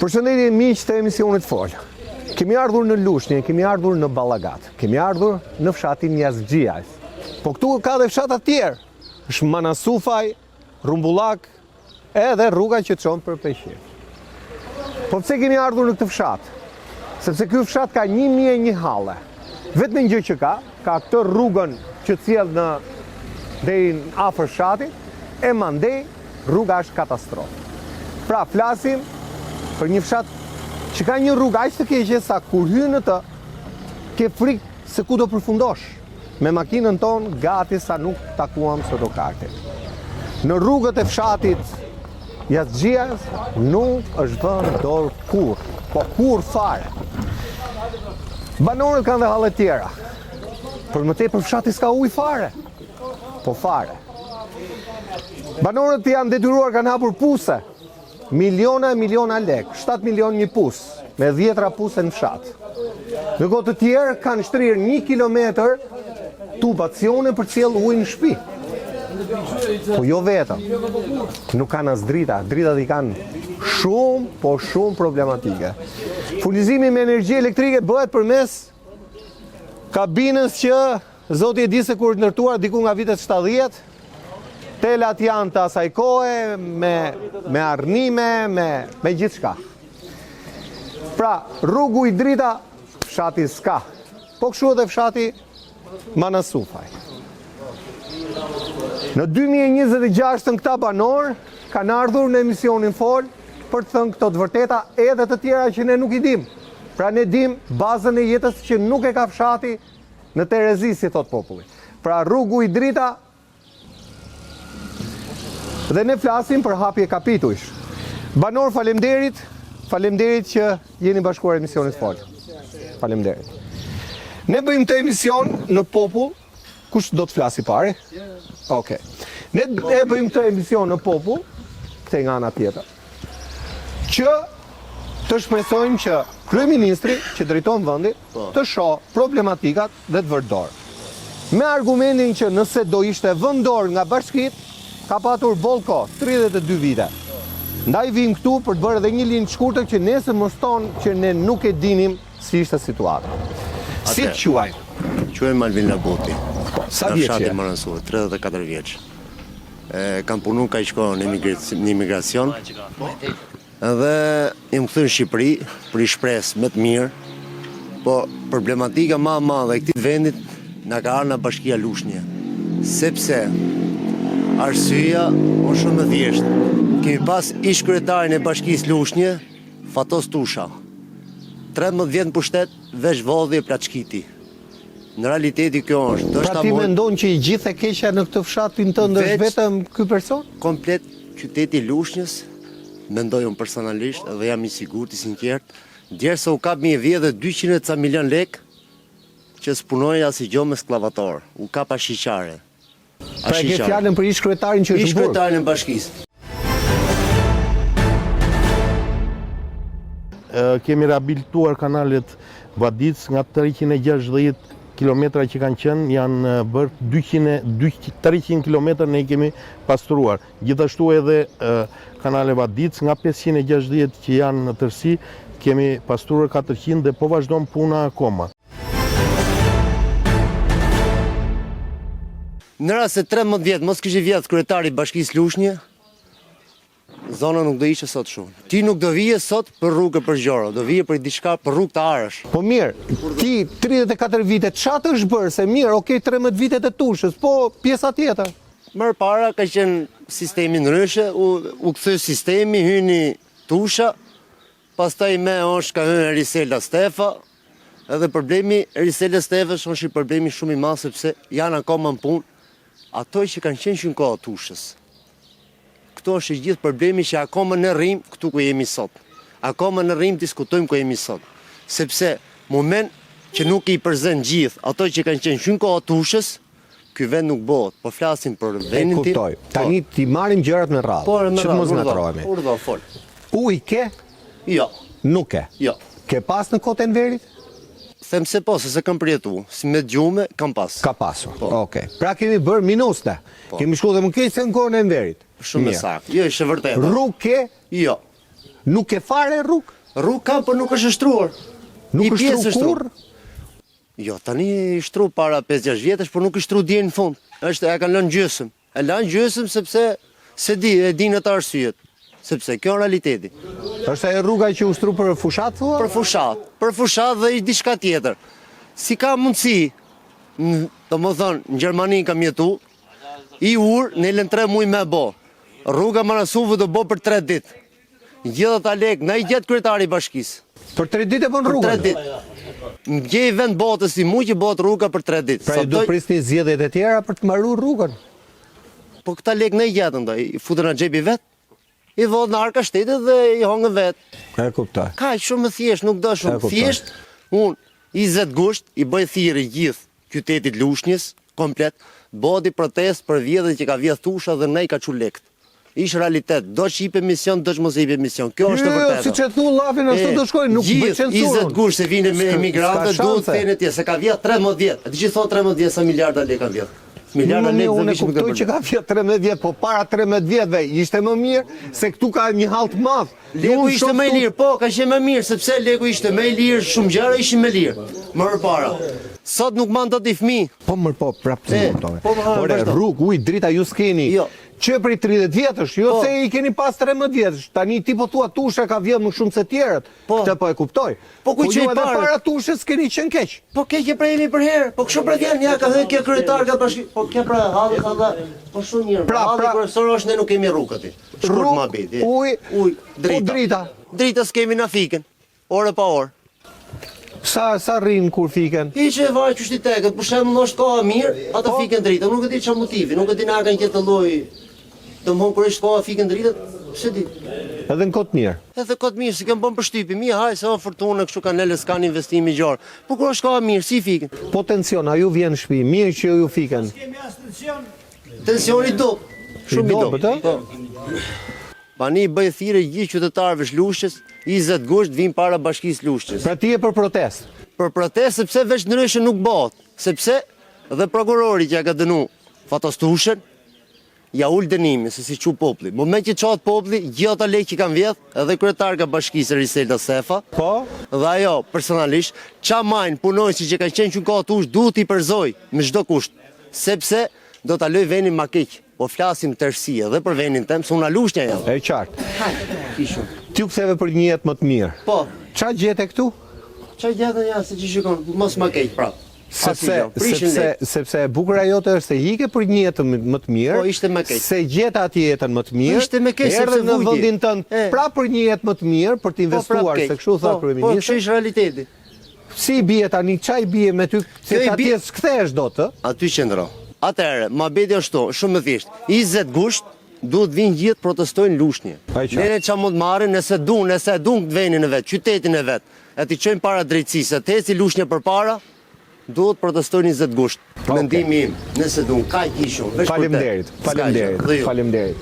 Përshëndetje miq të emisionit Fol. Kemi ardhur në Lushnjë, kemi ardhur në Ballagat, kemi ardhur në fshatin Jasxhiaj. Po këtu ka dhe fshata të tjerë. Është Manasufaj, Rumbullak, edhe rruga që çon për Peshqir. Po pse kemi ardhur në këtë fshat? Sepse ky fshat ka 1001 halle. Vetëm gjë që ka këtë rrugën që cilë deri afër fshatit, e mandej rruga është katastrofë. Pra flasim për një fshat që ka një rrugë aq të keqe sa kur hyn në të, ke frikë se ku do përfundosh. Me makinën tonë gati sa nuk takuam sotokarte. Në rrugët e fshatit Jasxhiaj nuk është vënë dorë kurrë, po kurrë fare. Banorët kanë dhe halle tjera. Për më tepër fshati s'ka ujë fare. Po fare. Banorët janë detyruar, kanë hapur puse. Miliona e miliona lek, 7 milion një pus, me 10 puse në fshat. Në kohë të tjerë kanë shtrirë 1 kilometër tubacione për cilë ujë në shtëpi. Po jo vetëm. Nuk kanë as drita, dritat i kanë shumë problematike. Furnizimi me energji elektrike bëhet përmes kabinës që zoti e di se kur ndërtuar diku nga vitet 70. Telat janë të asaj kohe, me arnime, me gjithë shka. Pra, rrugu i drita, fshati s'ka. Po kështu edhe fshati Manasufaj. Në 2026 në këta banor, kanë ardhur në emisionin Fol për të thënë këto të vërteta edhe të tjera që ne nuk i dim. Pra ne dim bazën e jetës që nuk e ka fshati në Terezi, si thot populli. Pra rrugu i drita, dhe ne flasim për hapje kapitujsh. Banor, faleminderit që jeni bashkuar emisionit Fol. Faleminderit. Ne bëjmë të emision në popull, kush do të flasi pare? Okej. Ne bëjmë të emision në popull, këtë nga ana tjetër, që të shpresojmë që kryeministri që drejton vendin të shoh problematikat dhe të vërdor. Me argumentin që nëse do ishte vendor nga bashkitë, ka patur bollko 32 vite. Ndaj vim këtu për të bërë edhe një linjë të shkurtër që nesër mos tonë që ne nuk e dinim si ishte situata. Si të quaj? Quaj Malvin Laboti. Sa vjeç je? 34 vjeç. Kam punu ka i shko në imigracion. Edhe im këthy në Shqipëri për i shpres më të mirë. Po problematika ma madhe e këtit vendit nga ka arë në bashkia Lushnjë. Sepse arsyeja është shumë e thjeshtë. Kemi pas ish kryetarin e bashkisë Lushnjë, Fatos Tusha. 13 vjet në pushtet, veç vodhi e plaçkiti. Në realiteti kjo është. Pra ti mendon që i gjithë e keqja në këtë fshatin tënd është vetëm ky person? Komplet qyteti Lushnjës, mendoj unë personalisht dhe jam i sigurt, i sinqert, derisa u kap një vjet dhe 200 ca milion lek që s'punoi as i gjo me sklavator. U kap ashiqare. Pra e ke fjallën për ish kryetarin që është ish kryetarin e bashkisë. Kemi rehabilituar kanalet Vadic, nga 360 kilometra që kanë qenë, janë bërë 300 kilometra ne i kemi pastruar. Gjithashtu edhe kanale Vadic, nga 560 që janë në tërësi, kemi pastruar 400 dhe po vazhdon puna akoma. Në rast se 13 vjet mos kishte vjet kryetari i bashkisë Lushnjë, zona nuk do ishte sot shumë. Ti nuk do vije sot për rrugë për Gjoro, do vije për diçka për rrugë të Arësh. Po mirë, ti 34 vite, çfarë është bërë? Se mirë, okay, 13 vitet e Tushës, po pjesa tjetër. Më para ka qenë sistemi ndryshe, u kthye sistemi, hyni Tusha, pastaj me është ka hyrë Risela Stefa. Edhe problemi Risela Stefës është një problemi shumë i madh sepse janë akoma në punë ato që kanë qenë që në kohë Tushës. Këto është gjithë problemi që akoma në rrim këtu ku jemi sot. Akoma në rrim diskutojmë ku jemi sot. Sepse moment që nuk i përzen gjithë ato që kanë qenë që në kohë Tushës, ky vend nuk bëhet. Po flasim për vendin tim. Kuptoj. Tani ti marrim gjërat me radhë. Që mos ngatrohemi. Urdhë fol. Ujë ke? Jo. Nuk ke? Jo. Ke pas në kohën e Enverit? Them se po, se kam përjetu. Si me gjume, kam pas. Ka pasur. Okej. Pra kemi bërë minusne. Kemi shku dhe më keq se në kohën e Enverit. Shumë saktë. Jo, është vërtet. Rrugë ke? Jo. Nuk ke fare rrugë? Rrugë kam, por nuk është shtruar. Nuk Një është pjesë shtru kurrë? Jo, tani i shtru para 5-6 vjetësh, por nuk i shtru dje në fund. Është e kanë lënë gjysmë. E lanë gjysmë sepse se e dinë atë arsyet. Sepse kjo është realiteti. Është ajo rruga që u shtru për fushat thua? Për fushat dhe i diçka tjetër. Si ka mundësi, domethënë në Gjermani kam jetu, i në lën 3 muaj me bo. Rruga Manasufë do bo për 3 ditë. Gjithë ta lek, na i gjetë kryetari i bashkisë. Për 3 ditë e bën Për rrugën? 3 ditë. Gjej vend botës si mu që bëhet rruga për 3 ditë. Pra do prisni zgjedhjet e tjera për të mbaruar rrugën. Po këta lek në i gjetën da, i futën në xhepi vet, i vodhë në arka shtetit dhe i hongën vet. E kuptoj. Ka shumë thjesht, nuk do shumë. Thjesht, unë 20 gusht i bëj thirrje gjithë qytetit Lushnjës, komplet, bodi protest për vjedhjet që ka vjedh Tusha dhe ne i ka çu lekt. Ishtë realitet, do që ipe mision, do që mos ipe mision. Kjo është e vërtetë. Si që të thu lafin, ashtu do shkojnë, nuk bëjë censurën. 20 gusht se vine me emigrante, duhet të thene tje, se ka vjetë 13 vjetë. E ti që thonë 13 vjetë, sa miliarda le ka vjetë? Miliarda le Unë e kuptoj që ka vjetë 13 vjetë, po para 13 vjetëve ishte më mirë, se këtu ka një halt madh. Leku ishte më i lirë, po, ka qenë më mirë, sepse Leku ishte më i lirë, shumë gjëra ishin më lirë, më përpara. Sot nuk mand dot i fëmijë. Po më po, prapë të kuptove. Po, Ore, rrugë, ujë, drita ju s'keni. Jo. Që prej 30 vjetësh, jo se i keni pas 13 vjetësh. Tani ti po thua Tusha ka vjedhë më shumë se tjerët. Këtë po e kuptoj. Po ku që i edhe para Tushës keni qenë keq. Po keq e prejemi për herë. Po kështu pra vjen, ja ka thënë kjo kryetar ka bashkë. Po kjo pra halli po shumë mirë. Halli kryesor është ne nuk kemi rrugë aty. Shkurt ma bëti. Ujë, drita. Drita s'kemi na fikën. Orë pa orë. Sa rrin kur fiken? Hiqe varet që shtitekët, për shembull është koha mirë, ata fiken drita. Nuk e di çfarë motivi, nuk e di na kanë qenë të lloj. Domthon kur është koha fiken dritët, pse di? Edhe në kot mirë. Edhe kot mirë, si kanë bën përshtypje. Mirë, haj se fortunë kështu kanë lënë s'kan investimi gjor. Po kur është koha mirë, si fiken? Po tension, a ju vjen në shtëpi, mirë që ju fiken. Tensioni do. Shumë i do. Po. Pani bëj thirrje gjithë qytetarëve të Lushnjës, 20 gusht vin para bashkisë Lushnjës. Pra ti je për protest. Për protest sepse veç ndryshe nuk bëhet, sepse dhe prokurori që ja ka dënu Fatos Tushën, ja ul dënimin se si çu populli. Moment që çohet populli, gjithë ata lekë që kanë vjedh, edhe kryetarka bashkisë Riselda Sefa, po, dhe ajo personalisht, ça majnë punonjësit që kanë qenë kohë Tush, duhet i përzoj me çdo kusht, sepse do ta loj vendin ma keq. Po flasim tërësi edhe për vendin tem, se unë Lushnja jam. E qartë. Ti u ktheve për një jetë më të mirë. Po. Qa gjete këtu? Qa gjete ja, se që shikon, mos ma keq prapë. Sepse e bukura jote është se hike për një jetë më të mirë. Po, ishte më keq. Se gjeta ati jetën më të mirë. Po, ishte më keq sepse erdhe në vendin tënd pra për një jetë më të mirë, për të investuar, se kështu tha kryeministri. Po, kështu është realiteti. Si bie tani, çaj bie me ty, se atje s'kthehesh dot, ë? Aty qëndro. Atëherë, mohabeti është shumë më thjesht. 20 gusht duhet vinë gjithë protestojnë Lushnjë. Ne çfarë mund marrin nëse duan vendin e vet, qytetin e vet. E ti çojnë para drejtësisë, të eci Lushnjë përpara, duhet protestojnë 20 gusht. Mendimi im, nëse duan, kaq i shumë. Faleminderit.